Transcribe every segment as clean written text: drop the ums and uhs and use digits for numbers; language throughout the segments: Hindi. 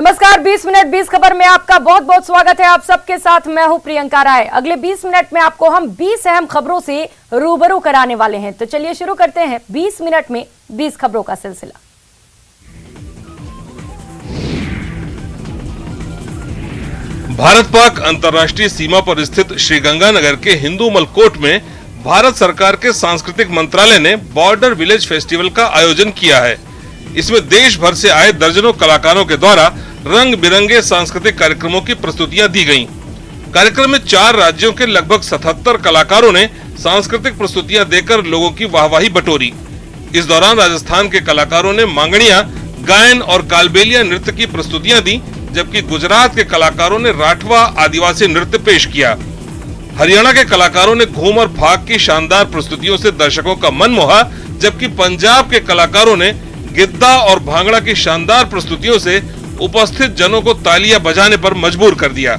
नमस्कार, 20 मिनट 20 खबर में आपका बहुत बहुत स्वागत है। आप सबके साथ मैं हूं प्रियंका राय। अगले 20 मिनट में आपको हम 20 अहम खबरों से रूबरू कराने वाले हैं। तो चलिए शुरू करते हैं 20 मिनट में 20 खबरों का सिलसिला। भारत पाक अंतर्राष्ट्रीय सीमा पर स्थित श्रीगंगानगर के हिंदू मलकोट में भारत सरकार के सांस्कृतिक मंत्रालय ने बॉर्डर विलेज फेस्टिवल का आयोजन किया है। इसमें देश भर से आए दर्जनों कलाकारों के द्वारा रंग बिरंगे सांस्कृतिक कार्यक्रमों की प्रस्तुतियां दी गयीं। कार्यक्रम में 4 राज्यों के लगभग 77 कलाकारों ने सांस्कृतिक प्रस्तुतियां देकर लोगों की वाहवाही बटोरी। इस दौरान राजस्थान के कलाकारों ने मांगणिया, गायन और कालबेलिया नृत्य की प्रस्तुतियां दी, जबकि गुजरात के कलाकारों ने राठवा आदिवासी नृत्य पेश किया। हरियाणा के कलाकारों ने घूम और फाग की शानदार प्रस्तुतियों से दर्शकों का मन मोहा, जबकि पंजाब के कलाकारों ने गिद्दा और भांगड़ा की शानदार प्रस्तुतियों से उपस्थित जनों को तालियां बजाने पर मजबूर कर दिया।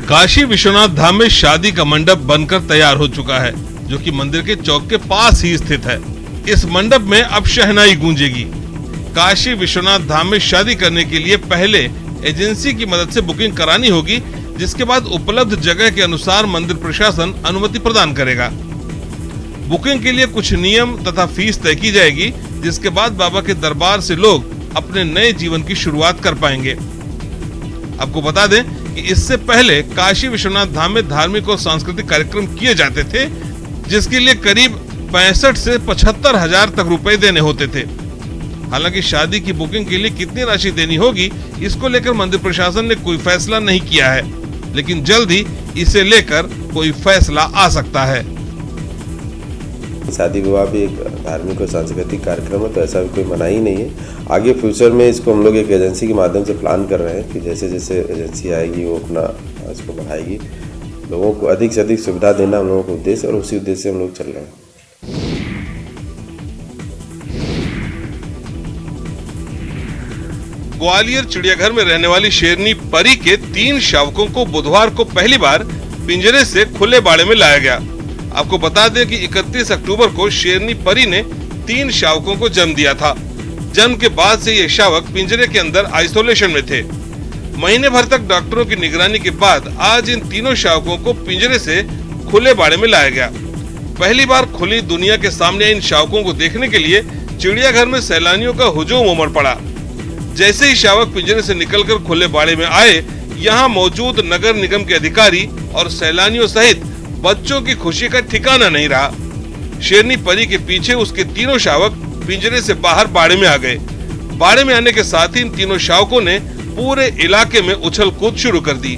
काशी विश्वनाथ धाम में शादी का मंडप बनकर तैयार हो चुका है, जो कि मंदिर के चौक के पास ही स्थित है। इस मंडप में अब शहनाई गूंजेगी। काशी विश्वनाथ धाम में शादी करने के लिए पहले एजेंसी की मदद से बुकिंग करानी होगी, जिसके बाद उपलब्ध जगह के अनुसार मंदिर प्रशासन अनुमति प्रदान करेगा। बुकिंग के लिए कुछ नियम तथा फीस तय की जाएगी, जिसके बाद बाबा के दरबार से लोग अपने नए जीवन की शुरुआत कर पाएंगे। आपको बता दें कि इससे पहले काशी विश्वनाथ धाम में धार्मिक और सांस्कृतिक कार्यक्रम किए जाते थे, जिसके लिए करीब 65 से 75 हजार तक रुपए देने होते थे। हालांकि शादी की बुकिंग के लिए कितनी राशि देनी होगी, इसको लेकर मंदिर प्रशासन ने कोई फैसला नहीं किया है, लेकिन जल्द ही इसे लेकर कोई फैसला आ सकता है। शादी विवाह भी एक धार्मिक और सांस्कृतिक कार्यक्रम है, तो ऐसा भी कोई मना ही नहीं है। आगे फ्यूचर में इसको हम लोग एक एजेंसी के माध्यम से प्लान कर रहे हैं कि जैसे जैसे एजेंसी आएगी वो अपना इसको बढ़ाएगी। लोगों को अधिक से अधिक सुविधा देना हम लोगों का उद्देश्य, और उसी उद्देश्य से हम लोग चल रहे हैं। ग्वालियर चिड़ियाघर में रहने वाली शेरनी परी के 3 शावकों को बुधवार को पहली बार पिंजरे से खुले बाड़े में लाया गया। आपको बता दें कि 31 अक्टूबर को शेरनी परी ने 3 शावकों को जन्म दिया था। जन्म के बाद से ये शावक पिंजरे के अंदर आइसोलेशन में थे। महीने भर तक डॉक्टरों की निगरानी के बाद आज इन तीनों शावकों को पिंजरे से खुले बाड़े में लाया गया। पहली बार खुली दुनिया के सामने इन शावकों को देखने के लिए चिड़ियाघर में सैलानियों का हुजूम उमड़ पड़ा। जैसे ही शावक पिंजरे से निकलकर खुले बाड़े में आए, यहाँ मौजूद नगर निगम के अधिकारी और सैलानियों सहित बच्चों की खुशी का ठिकाना नहीं रहा। शेरनी परी के पीछे उसके तीनों शावक पिंजरे से बाहर बाड़े में आ गए। बाड़े में आने के साथ ही इन तीनों शावकों ने पूरे इलाके में उछल कूद शुरू कर दी।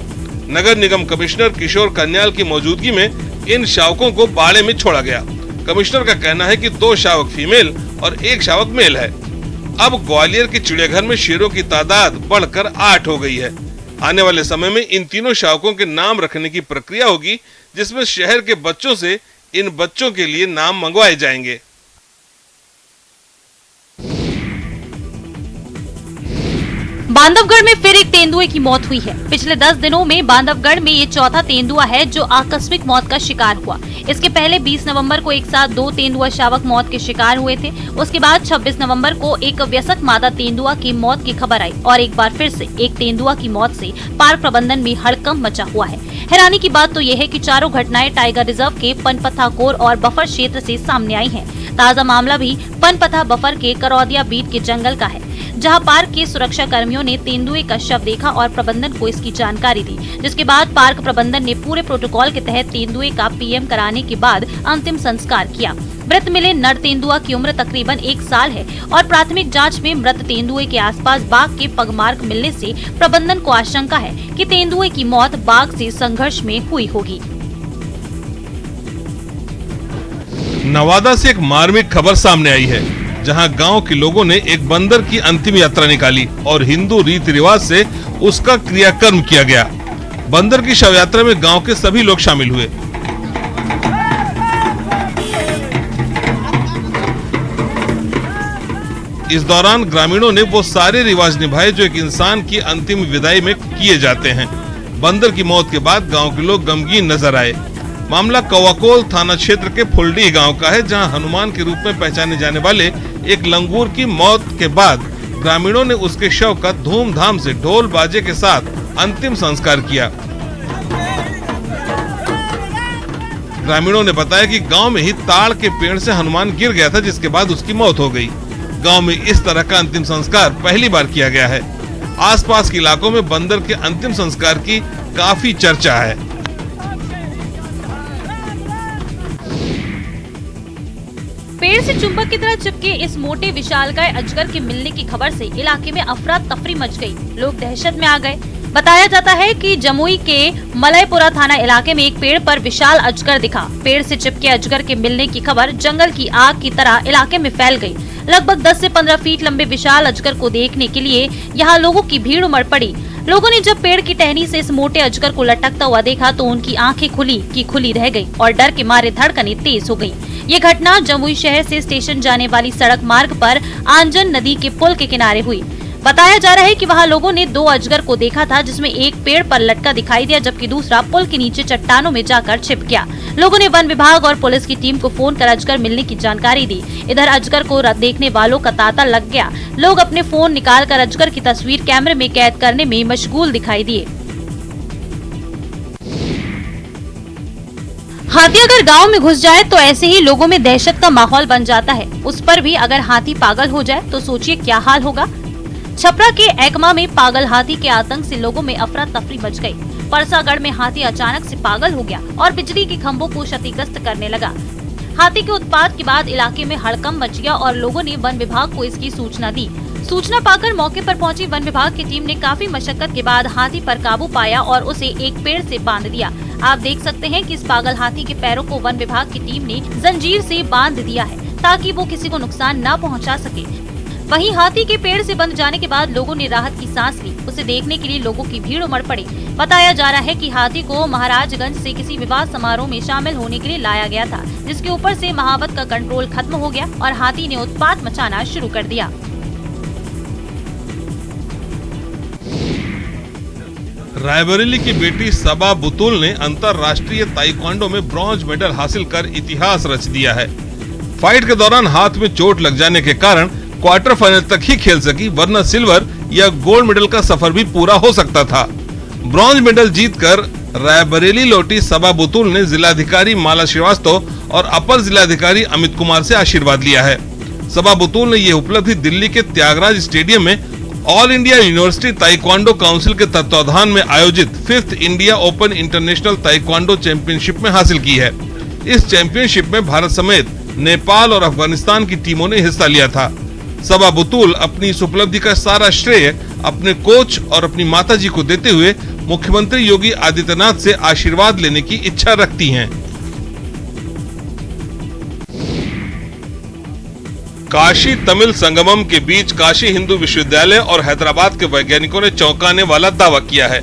नगर निगम कमिश्नर किशोर कन्याल की मौजूदगी में इन शावकों को बाड़े में छोड़ा गया। कमिश्नर का कहना है कि 2 शावक फीमेल और 1 शावक मेल है। अब ग्वालियर के चिड़ियाघर में शेरों की तादाद बढ़कर 8 हो गई है। आने वाले समय में इन तीनों शावकों के नाम रखने की प्रक्रिया होगी, जिसमें शहर के बच्चों से इन बच्चों के लिए नाम मंगवाए जाएंगे। बांधवगढ़ में फिर एक तेंदुए की मौत हुई है। पिछले 10 दिनों में बांधवगढ़ में ये चौथा तेंदुआ है जो आकस्मिक मौत का शिकार हुआ। इसके पहले 20 नवंबर को एक साथ 2 तेंदुआ शावक मौत के शिकार हुए थे। उसके बाद 26 नवंबर को एक वयस्क मादा तेंदुआ की मौत की खबर आई और एक बार फिर से एक तेंदुआ की मौत से पार्क प्रबंधन में हड़कंप मचा हुआ है। हैरानी की बात तो यह है कि चारों घटनाएं टाइगर रिजर्व के पनपथा कोर और बफर क्षेत्र से सामने आई हैं। ताजा मामला भी पनपथा बफर के करौदिया बीट के जंगल का है, जहां पार्क के सुरक्षा कर्मियों ने तेंदुए का शव देखा और प्रबंधन को इसकी जानकारी दी, जिसके बाद पार्क प्रबंधन ने पूरे प्रोटोकॉल के तहत तेंदुए का पीएम कराने के बाद अंतिम संस्कार किया। मृत मिले नर तेंदुआ की उम्र तकरीबन 1 साल है और प्राथमिक जांच में मृत तेंदुए के आसपास बाघ के पगमार्क मिलने से प्रबंधन को आशंका है कि तेंदुए की मौत बाघ से संघर्ष में हुई होगी। नवादा से एक मार्मिक खबर सामने आई है, जहां गांव के लोगों ने एक बंदर की अंतिम यात्रा निकाली और हिंदू रीति रिवाज से उसका क्रियाकर्म किया गया। बंदर की शव यात्रा में गांव के सभी लोग शामिल हुए। इस दौरान ग्रामीणों ने वो सारे रिवाज निभाए जो एक इंसान की अंतिम विदाई में किए जाते हैं। बंदर की मौत के बाद गांव के लोग गमगीन नजर आए। मामला कौवाकोल थाना क्षेत्र के फुलडीह गांव का है, जहां हनुमान के रूप में पहचाने जाने वाले एक लंगूर की मौत के बाद ग्रामीणों ने उसके शव का धूमधाम से ढोल बाजे के साथ अंतिम संस्कार किया। ग्रामीणों ने बताया कि गांव में ही ताड़ के पेड़ से हनुमान गिर गया था, जिसके बाद उसकी मौत हो गई। गांव में इस तरह का अंतिम संस्कार पहली बार किया गया है। आसपास के इलाकों में बंदर के अंतिम संस्कार की काफी चर्चा है। पेड़ से चुंबक की तरह चिपके इस मोटे विशालकाय अजगर के मिलने की खबर से इलाके में अफरा तफरी मच गई। लोग दहशत में आ गए। बताया जाता है कि जमुई के मलयपुरा थाना इलाके में एक पेड़ पर विशाल अजगर दिखा। पेड़ से चिपके अजगर के मिलने की खबर जंगल की आग की तरह इलाके में फैल गई। लगभग 10 से 15 फीट लंबे विशाल अजगर को देखने के लिए यहाँ लोगों की भीड़ उमड़ पड़ी। लोगों ने जब पेड़ की टहनी से इस मोटे अजगर को लटकता हुआ देखा तो उनकी आंखें खुली की खुली रह गई और डर के मारे धड़कनें तेज हो गई। ये घटना जमुई शहर से स्टेशन जाने वाली सड़क मार्ग पर आंजन नदी के पुल के किनारे हुई। बताया जा रहा है कि वहाँ लोगों ने 2 अजगर को देखा था, जिसमें एक पेड़ पर लटका दिखाई दिया जबकि दूसरा पुल के नीचे चट्टानों में जाकर छिप गया। लोगों ने वन विभाग और पुलिस की टीम को फोन कर अजगर मिलने की जानकारी दी। इधर अजगर को देखने वालों का तांता लग गया। लोग अपने फोन निकालकर अजगर की तस्वीर कैमरे में कैद करने में मशगूल दिखाई दिए। हाथी अगर गांव में घुस जाए तो ऐसे ही लोगों में दहशत का माहौल बन जाता है। उस पर भी अगर हाथी पागल हो जाए तो सोचिए क्या हाल होगा। छपरा के एकमा में पागल हाथी के आतंक से लोगों में अफरा तफरी मच गई। परसागढ़ में हाथी अचानक से पागल हो गया और बिजली के खंभों को क्षतिग्रस्त करने लगा। हाथी के उत्पात के बाद इलाके में हड़कंप मच गया और लोगों ने वन विभाग को इसकी सूचना दी। सूचना पाकर मौके पर पहुंची वन विभाग की टीम ने काफी मशक्कत के बाद हाथी पर काबू पाया और उसे एक पेड़ से बांध दिया। आप देख सकते हैं कि इस पागल हाथी के पैरों को वन विभाग की टीम ने जंजीर से बांध दिया है ताकि वो किसी को नुकसान न पहुंचा सके। वहीं हाथी के पेड़ से बंध जाने के बाद लोगों ने राहत की सांस ली। उसे देखने के लिए लोगों की भीड़ उमड़ पड़ी। बताया जा रहा है कि हाथी को महाराजगंज से किसी विवाह समारोह में शामिल होने के लिए लाया गया था, जिसके ऊपर से महावत का कंट्रोल खत्म हो गया और हाथी ने उत्पात मचाना शुरू कर दिया। रायबरेली की बेटी सबा बुतुल ने अंतर्राष्ट्रीय ताइक्वांडो में ब्रॉन्ज मेडल हासिल कर इतिहास रच दिया है। फाइट के दौरान हाथ में चोट लग जाने के कारण क्वार्टर फाइनल तक ही खेल सकी, वरना सिल्वर या गोल्ड मेडल का सफर भी पूरा हो सकता था। ब्रॉन्ज मेडल जीतकर रायबरेली लौटी सबा बुतुल ने जिलाधिकारी माला श्रीवास्तव और अपर जिलाधिकारी अमित कुमार से आशीर्वाद लिया है। सबा बुतुल ने यह उपलब्धि दिल्ली के त्यागराज स्टेडियम में all India university taekwondo council के तत्वाधान में आयोजित 5th India open international taekwondo championship में हासिल की है। इस चैंपियनशिप में भारत समेत नेपाल और अफगानिस्तान की टीमों ने हिस्सा लिया था। सबा बुतुल अपनी इस उपलब्धि का सारा श्रेय अपने कोच और अपनी माताजी को देते हुए मुख्यमंत्री योगी आदित्यनाथ से आशीर्वाद लेने की इच्छा रखती हैं। काशी तमिल संगमम के बीच काशी हिंदू विश्वविद्यालय और हैदराबाद के वैज्ञानिकों ने चौंकाने वाला दावा किया है।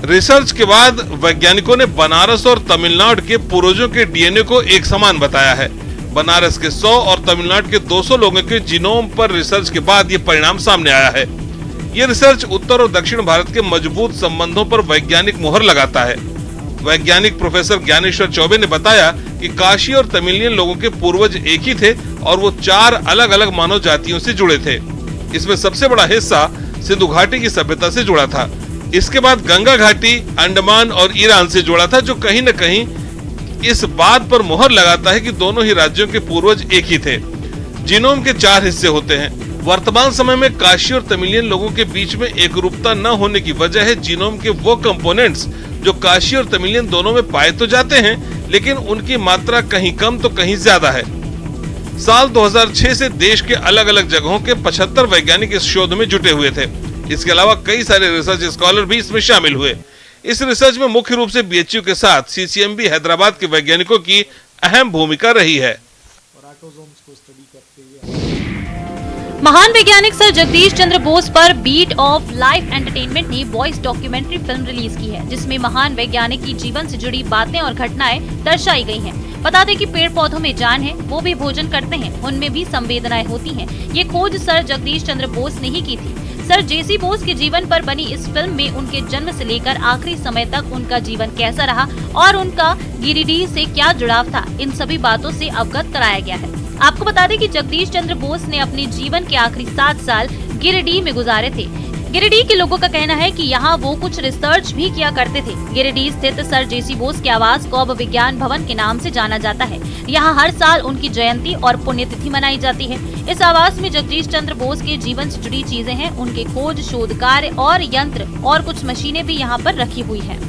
रिसर्च के बाद वैज्ञानिकों ने बनारस और तमिलनाडु के पूर्वजों के डीएनए को एक समान बताया है। बनारस के 100 और तमिलनाडु के 200 लोगों के जीनोम पर रिसर्च के बाद ये परिणाम सामने आया है। ये रिसर्च उत्तर और दक्षिण भारत के मजबूत संबंधों पर वैज्ञानिक मुहर लगाता है। वैज्ञानिक प्रोफेसर ज्ञानेश्वर चौबे ने बताया कि काशी और तमिलियन लोगों के पूर्वज एक ही थे और वो 4 अलग अलग मानव जातियों से जुड़े थे। इसमें सबसे बड़ा हिस्सा सिंधु घाटी की सभ्यता से जुड़ा था। इसके बाद गंगा घाटी, अंडमान और ईरान से जुड़ा था, जो कहीं न कहीं इस बात पर मुहर लगाता है कि दोनों ही राज्यों के पूर्वज एक ही थे। जीनोम के 4 हिस्से होते हैं। वर्तमान समय में काशी और तमिलियन लोगों के बीच में एकरूपता न होने की वजह है जीनोम के वो कंपोनेंट्स जो काशी और तमिलियन दोनों में पाए तो जाते हैं, लेकिन उनकी मात्रा कहीं कम तो कहीं ज्यादा है। साल 2006 से देश के अलग अलग जगहों के 75 वैज्ञानिक इस शोध में जुटे हुए थे। इसके अलावा कई सारे रिसर्च स्कॉलर भी इसमें शामिल हुए। इस रिसर्च में मुख्य रूप से बीएचयू के साथ सीसीएमबी हैदराबाद के वैज्ञानिकों की अहम भूमिका रही है। महान वैज्ञानिक सर जगदीश चंद्र बोस पर बीट ऑफ लाइफ एंटरटेनमेंट ने वॉइस डॉक्यूमेंट्री फिल्म रिलीज की है, जिसमें महान वैज्ञानिक की जीवन से जुड़ी बातें और घटनाएं दर्शाई गई हैं। बता दें कि पेड़ पौधों में जान है, वो भी भोजन करते हैं, उनमें भी संवेदनाएं होती हैं। ये खोज सर जगदीश चंद्र बोस ने ही की थी। सर जेसी बोस के जीवन पर बनी इस फिल्म में उनके जन्म से लेकर आखिरी समय तक उनका जीवन कैसा रहा और उनका गिरिडीह से क्या जुड़ाव था, इन सभी बातों से अवगत कराया गया है। आपको बता दें कि जगदीश चंद्र बोस ने अपने जीवन के आखिरी 7 साल गिरिडीह में गुजारे थे। गिरिडीह के लोगों का कहना है कि यहाँ वो कुछ रिसर्च भी किया करते थे। गिरिडीह स्थित सर जेसी बोस के आवास को अब विज्ञान भवन के नाम से जाना जाता है। यहाँ हर साल उनकी जयंती और पुण्यतिथि मनाई जाती है। इस आवास में जगदीश चंद्र बोस के जीवन से जुड़ी चीजें हैं, उनके खोज, शोध कार्य और यंत्र और कुछ मशीनें भी यहाँ पर रखी हुई हैं।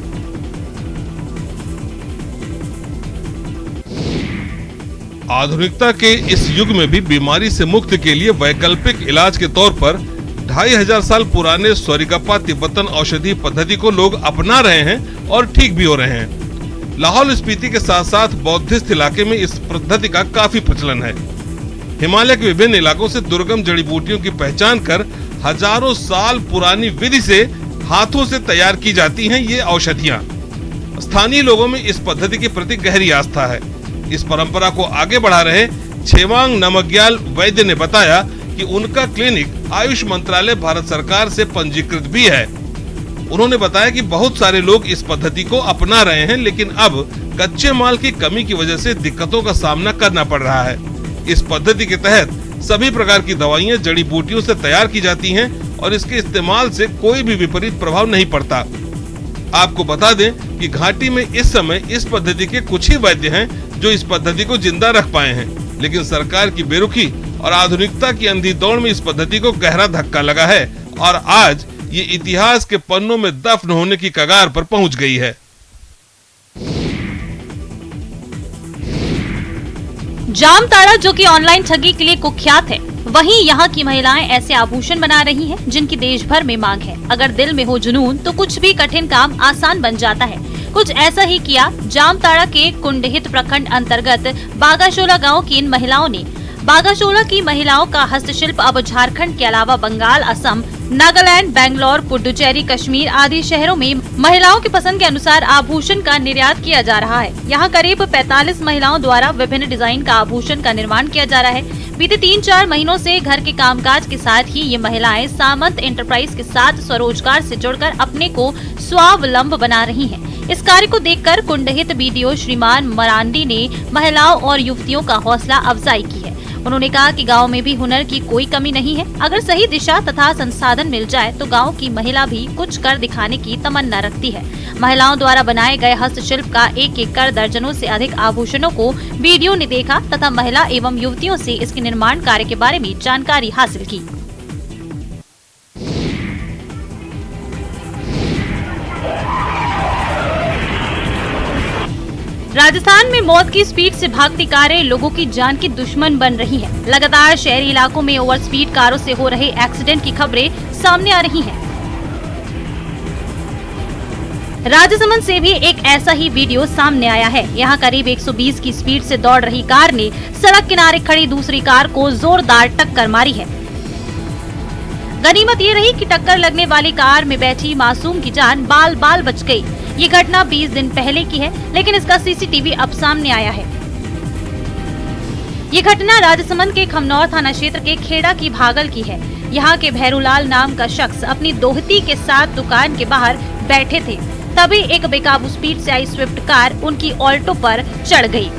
आधुनिकता के इस युग में भी बीमारी से मुक्ति के लिए वैकल्पिक इलाज के तौर पर 2500 साल पुराने स्वरिगप्पा तिब्बतन औषधि पद्धति को लोग अपना रहे हैं और ठीक भी हो रहे हैं। लाहौल स्पीति के साथ साथ बौद्धिस्ट इलाके में इस पद्धति का काफी प्रचलन है। हिमालय के विभिन्न इलाकों से दुर्गम जड़ी बूटियों की पहचान कर हजारों साल पुरानी विधि से हाथों से तैयार की जाती हैं ये औषधियाँ। स्थानीय लोगों में इस पद्धति के प्रति गहरी आस्था है। इस परंपरा को आगे बढ़ा रहे छेवांग नमग्याल वैद्य ने बताया कि उनका क्लिनिक आयुष मंत्रालय भारत सरकार से पंजीकृत भी है। उन्होंने बताया कि बहुत सारे लोग इस पद्धति को अपना रहे हैं, लेकिन अब कच्चे माल की कमी की वजह से दिक्कतों का सामना करना पड़ रहा है। इस पद्धति के तहत सभी प्रकार की दवाइयां जड़ी बूटियों से तैयार की जाती हैं और इसके इस्तेमाल से कोई भी विपरीत प्रभाव नहीं पड़ता। आपको बता दें कि घाटी में इस समय इस पद्धति के कुछ ही वैद्य हैं जो इस पद्धति को जिंदा रख पाए हैं, लेकिन सरकार की बेरुखी और आधुनिकता की अंधी दौड़ में इस पद्धति को गहरा धक्का लगा है और आज ये इतिहास के पन्नों में दफन होने की कगार पर पहुंच गई है। जामताड़ा जो कि ऑनलाइन ठगी के लिए कुख्यात है, वहीं यहाँ की महिलाएं ऐसे आभूषण बना रही हैं जिनकी देश भर में मांग है। अगर दिल में हो जुनून तो कुछ भी कठिन काम आसान बन जाता है। कुछ ऐसा ही किया जामताड़ा के कुंडहित प्रखंड अंतर्गत बागाशोला गांव की इन महिलाओं ने। बागाशोला की महिलाओं का हस्तशिल्प अब झारखंड के अलावा बंगाल, असम, नागालैंड, बेंगलोर, पुडुचेरी, कश्मीर आदि शहरों में महिलाओं की पसंद के अनुसार आभूषण का निर्यात किया जा रहा है। यहाँ करीब 45 महिलाओं द्वारा विभिन्न डिजाइन का आभूषण का निर्माण किया जा रहा है। बीते 3-4 महीनों से घर के कामकाज के साथ ही ये महिलाएं सामंत एंटरप्राइज के साथ स्वरोजगार से जुड़कर अपने को स्वावलंब बना रही हैं। इस कार्य को देखकर कुंडहित बीडीओ श्रीमान मरांडी ने महिलाओं और युवतियों का हौसला अफजाई की है। उन्होंने कहा कि गांव में भी हुनर की कोई कमी नहीं है। अगर सही दिशा तथा संसाधन मिल जाए तो गांव की महिला भी कुछ कर दिखाने की तमन्ना रखती है। महिलाओं द्वारा बनाए गए हस्तशिल्प का एक कर दर्जनों से अधिक आभूषणों को बीडीओ ने देखा तथा महिला एवं युवतियों से इसके निर्माण कार्य के बारे में जानकारी हासिल की। राजस्थान में मौत की स्पीड से भागती कारें लोगों की जान की दुश्मन बन रही हैं। लगातार शहरी इलाकों में ओवर स्पीड कारों से हो रहे एक्सीडेंट की खबरें सामने आ रही हैं। राजसमंद से भी एक ऐसा ही वीडियो सामने आया है। यहाँ करीब 120 की स्पीड से दौड़ रही कार ने सड़क किनारे खड़ी दूसरी कार को जोरदार टक्कर मारी है। गनीमत ये रही कि टक्कर लगने वाली कार में बैठी मासूम की जान बाल बाल बच गई। ये घटना 20 दिन पहले की है, लेकिन इसका सीसीटीवी अब सामने आया है। ये घटना राजसमंद के खमनौर थाना क्षेत्र के खेड़ा की भागल की है। यहाँ के भैरूलाल नाम का शख्स अपनी दोहती के साथ दुकान के बाहर बैठे थे, तभी एक बेकाबू स्पीड से आई स्विफ्ट कार उनकी ऑल्टो पर चढ़ गई।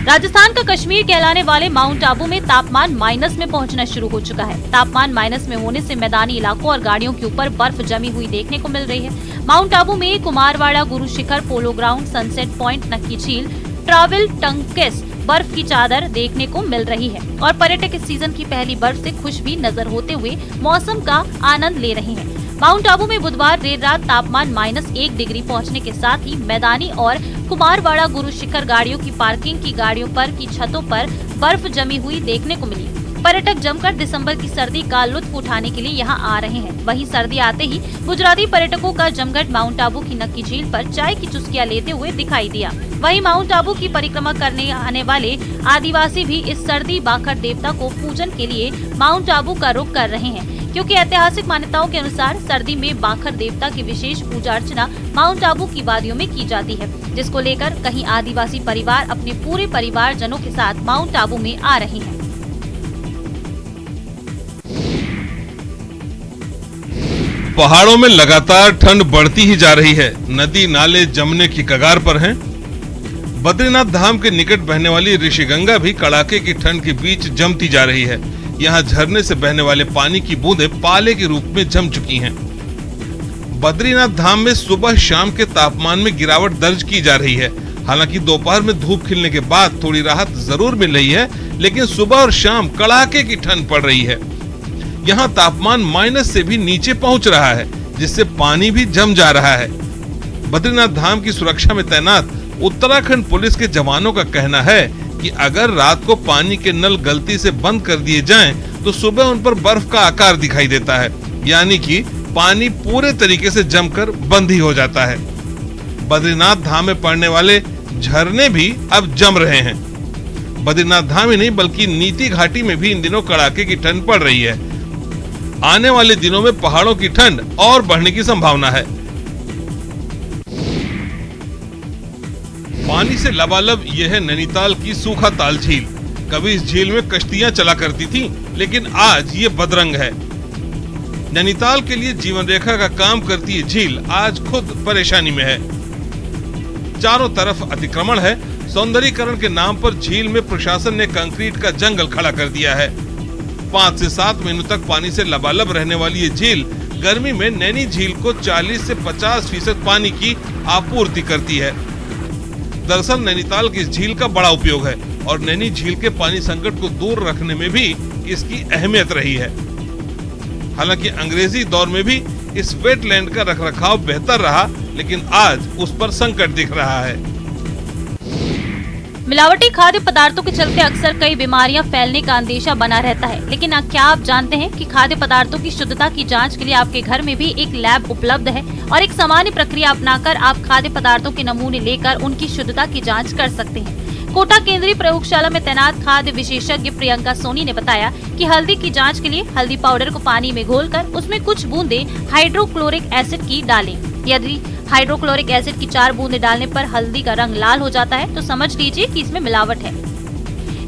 राजस्थान का कश्मीर कहलाने वाले माउंट आबू में तापमान माइनस में पहुंचना शुरू हो चुका है। तापमान माइनस में होने से मैदानी इलाकों और गाड़ियों के ऊपर बर्फ जमी हुई देखने को मिल रही है। माउंट आबू में कुमारवाड़ा, Guru Shikhar, polo ground, sunset point, नक्की झील, ट्रैवल टंकेस बर्फ की चादर देखने को मिल रही है और पर्यटक इस सीजन की पहली बर्फ से खुश भी नजर होते हुए मौसम का आनंद ले रहे हैं। माउंट आबू में बुधवार देर रात तापमान -1 डिग्री पहुंचने के साथ ही मैदानी और कुमारवाड़ा, गुरु शिखर गाड़ियों की पार्किंग की गाड़ियों पर की छतों पर बर्फ जमी हुई देखने को मिली। पर्यटक जमकर दिसंबर की सर्दी का लुत्फ उठाने के लिए यहां आ रहे हैं। वहीं सर्दी आते ही गुजराती पर्यटकों का जमघट माउंट आबू की नक्की झील पर चाय की चुस्कियां लेते हुए दिखाई दिया। वहीं माउंट आबू की परिक्रमा करने आने वाले आदिवासी भी इस सर्दी बाखर देवता को पूजन के लिए माउंट आबू का रुख कर रहे हैं, क्योंकि ऐतिहासिक मान्यताओं के अनुसार सर्दी में बाखर देवता की विशेष पूजा अर्चना माउंट आबू की वादियों में की जाती है, जिसको लेकर कहीं आदिवासी परिवार अपने पूरे परिवार जनों के साथ माउंट आबू में आ रहे हैं। पहाड़ों में लगातार ठंड बढ़ती ही जा रही है। नदी नाले जमने की कगार पर हैं। बद्रीनाथ धाम के निकट बहने वाली ऋषिगंगा भी कड़ाके की ठंड के बीच जमती जा रही है। यहाँ झरने से बहने वाले पानी की बूंदें पाले के रूप में जम चुकी हैं। बद्रीनाथ धाम में सुबह शाम के तापमान में गिरावट दर्ज की जा रही है। हालांकि दोपहर में धूप खिलने के बाद थोड़ी राहत जरूर मिल रही है, लेकिन सुबह और शाम कड़ाके की ठंड पड़ रही है। यहाँ तापमान माइनस से भी नीचे पहुंच रहा है, जिससे पानी भी जम जा रहा है। बद्रीनाथ धाम की सुरक्षा में तैनात उत्तराखंड पुलिस के जवानों का कहना है कि अगर रात को पानी के नल गलती से बंद कर दिए जाएं, तो सुबह उन पर बर्फ का आकार दिखाई देता है, यानी कि पानी पूरे तरीके से जमकर बंद ही हो जाता है। बद्रीनाथ धाम में पड़ने वाले झरने भी अब जम रहे हैं। बद्रीनाथ धाम ही नहीं बल्कि नीति घाटी में भी इन दिनों कड़ाके की ठंड पड़ रही है। आने वाले दिनों में पहाड़ों की ठंड और बढ़ने की संभावना है। पानी से लबालब यह है नैनीताल की सूखा ताल झील। कभी इस झील में कश्तियां चला करती थीं, लेकिन आज ये बदरंग है। नैनीताल के लिए जीवन रेखा का काम करती ये झील आज खुद परेशानी में है। चारों तरफ अतिक्रमण है। सौंदर्यीकरण के नाम पर झील में प्रशासन ने कंक्रीट का जंगल खड़ा कर दिया है। 5 से 7 महीनों तक पानी से लबालब रहने वाली ये झील गर्मी में नैनी झील को 40 से 50% पानी की आपूर्ति करती है। दरअसल नैनीताल की इस झील का बड़ा उपयोग है और नैनी झील के पानी संकट को दूर रखने में भी इसकी अहमियत रही है। हालांकि अंग्रेजी दौर में भी इस वेटलैंड का रखरखाव बेहतर रहा, लेकिन आज उस पर संकट दिख रहा है। मिलावटी खाद्य पदार्थों के चलते अक्सर कई बीमारियां फैलने का अंदेशा बना रहता है, लेकिन क्या आप जानते हैं कि खाद्य पदार्थों की शुद्धता की जांच के लिए आपके घर में भी एक लैब उपलब्ध है और एक सामान्य प्रक्रिया अपनाकर आप खाद्य पदार्थों के नमूने लेकर उनकी शुद्धता की जांच कर सकते हैं। कोटा केंद्रीय प्रयोगशाला में तैनात खाद्य विशेषज्ञ प्रियंका सोनी ने बताया कि हल्दी की जांच के लिए हल्दी पाउडर को पानी में घोलकर उसमें कुछ बूंदे हाइड्रोक्लोरिक एसिड की डालें। यदि हाइड्रोक्लोरिक एसिड की 4 बूंदे डालने पर हल्दी का रंग लाल हो जाता है तो समझ लीजिए कि इसमें मिलावट है।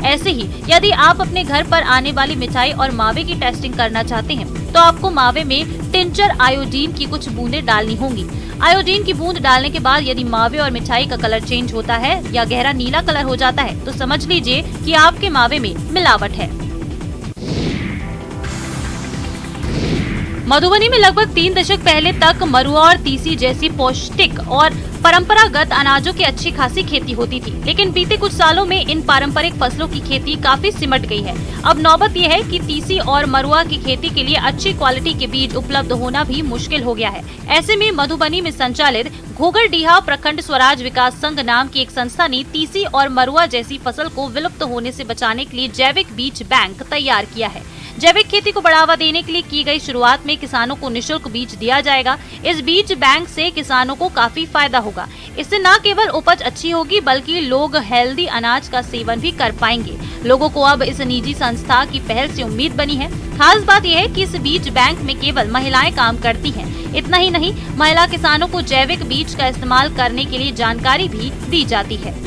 ऐसे ही यदि आप अपने घर पर आने वाली मिठाई और मावे की टेस्टिंग करना चाहते हैं तो आपको मावे में टिंचर आयोडीन की कुछ बूंदे डालनी होंगी। आयोडीन की बूंद डालने के बाद यदि मावे और मिठाई का कलर चेंज होता है या गहरा नीला कलर हो जाता है तो समझ लीजिए कि आपके मावे में मिलावट है। मधुबनी में लगभग 3 दशक पहले तक मरुआ और तीसी जैसी पौष्टिक और परंपरागत अनाजों की अच्छी खासी खेती होती थी, लेकिन बीते कुछ सालों में इन पारंपरिक फसलों की खेती काफी सिमट गई है। अब नौबत यह है कि तीसी और मरुआ की खेती के लिए अच्छी क्वालिटी के बीज उपलब्ध होना भी मुश्किल हो गया है। ऐसे में मधुबनी में संचालित घोघरडीहा प्रखंड स्वराज विकास संघ नाम की एक संस्था ने तीसी और मरुआ जैसी फसल को विलुप्त होने से बचाने के लिए जैविक बीज बैंक तैयार किया है। जैविक खेती को बढ़ावा देने के लिए की गई शुरुआत में किसानों को निशुल्क बीज दिया जाएगा। इस बीज बैंक से किसानों को काफी फायदा होगा। इससे न केवल उपज अच्छी होगी बल्कि लोग हेल्दी अनाज का सेवन भी कर पाएंगे। लोगों को अब इस निजी संस्था की पहल से उम्मीद बनी है। खास बात यह है कि इस बीज बैंक में केवल महिलाएं काम करती हैं। इतना ही नहीं, महिला किसानों को जैविक बीज का इस्तेमाल करने के लिए जानकारी भी दी जाती है।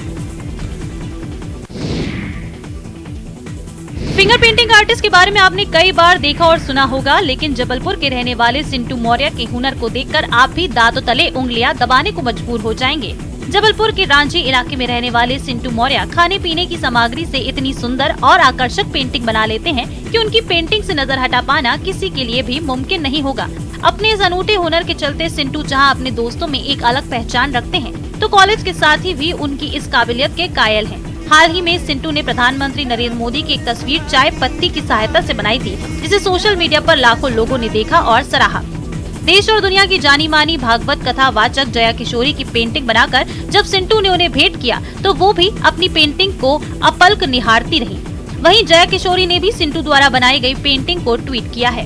फिंगर पेंटिंग आर्टिस्ट के बारे में आपने कई बार देखा और सुना होगा, लेकिन जबलपुर के रहने वाले सिंटू मौर्य के हुनर को देखकर आप भी दांतों तले उंगलियां दबाने को मजबूर हो जाएंगे। जबलपुर के रांची इलाके में रहने वाले सिंटू मौर्य खाने पीने की सामग्री से इतनी सुंदर और आकर्षक पेंटिंग बना लेते हैं कि उनकी पेंटिंग से नजर हटा पाना किसी के लिए भी मुमकिन नहीं होगा। अपने इस अनूठे हुनर के चलते सिंटू जहां अपने दोस्तों में एक अलग पहचान रखते हैं, तो कॉलेज के साथी भी उनकी इस काबिलियत के कायल हैं। हाल ही में सिंटू ने प्रधानमंत्री नरेंद्र मोदी की एक तस्वीर चाय पत्ती की सहायता से बनाई थी, जिसे सोशल मीडिया पर लाखों लोगों ने देखा और सराहा। देश और दुनिया की जानी मानी भागवत कथा वाचक जया किशोरी की पेंटिंग बनाकर जब सिंटू ने उन्हें भेंट किया तो वो भी अपनी पेंटिंग को अपलक निहारती रही। वहीं जया किशोरी ने भी सिंटू द्वारा बनाई गई पेंटिंग को ट्वीट किया है।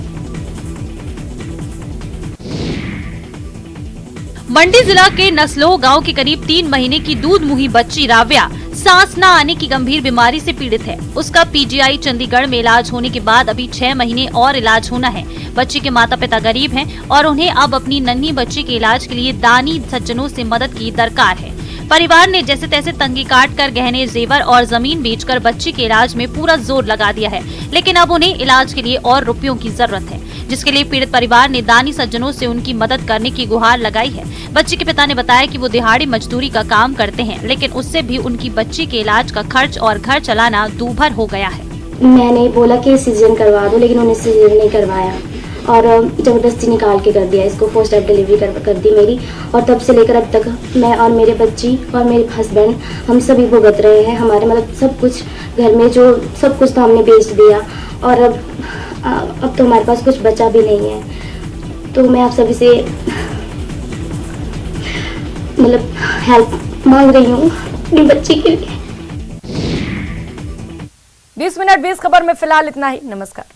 मंडी जिला के नसलो गांव के करीब 3 महीने की दूध मुही बच्ची राव्या सांस न आने की गंभीर बीमारी से पीड़ित है। उसका पीजीआई चंडीगढ़ में इलाज होने के बाद अभी 6 महीने और इलाज होना है। बच्ची के माता पिता गरीब हैं और उन्हें अब अपनी नन्ही बच्ची के इलाज के लिए दानी सज्जनों से मदद की दरकार है। परिवार ने जैसे तैसे तंगी काट कर गहने, जेवर और जमीन बेचकर बच्ची के इलाज में पूरा जोर लगा दिया है, लेकिन अब उन्हें इलाज के लिए और रुपयों की जरूरत है, जिसके लिए पीड़ित परिवार ने दानी सज्जनों से उनकी मदद करने की गुहार लगाई है। बच्ची के पिता ने बताया कि वो दिहाड़ी मजदूरी का काम करते हैं, लेकिन उससे भी उनकी बच्ची के इलाज का खर्च और घर चलाना दूभर हो गया है। मैंने बोला कि सीजन करवा दो, लेकिन उन्हें सीजन नहीं करवाया और ज़बरदस्ती निकाल के कर दिया। इसको फर्स्ट टाइम डिलीवरी कर दी मेरी, और तब से लेकर अब तक मैं और मेरे बच्ची और मेरे हस्बैंड हम सभी भुगत रहे हैं। हमारे मतलब सब कुछ घर में जो सब कुछ तो हमने बेच दिया और अब तो हमारे पास कुछ बचा भी नहीं है। तो मैं आप सभी से मतलब हेल्प मांग रही हूँ अपनी बच्ची के लिए। 20 मिनट 20 खबर में फिलहाल इतना ही। नमस्कार।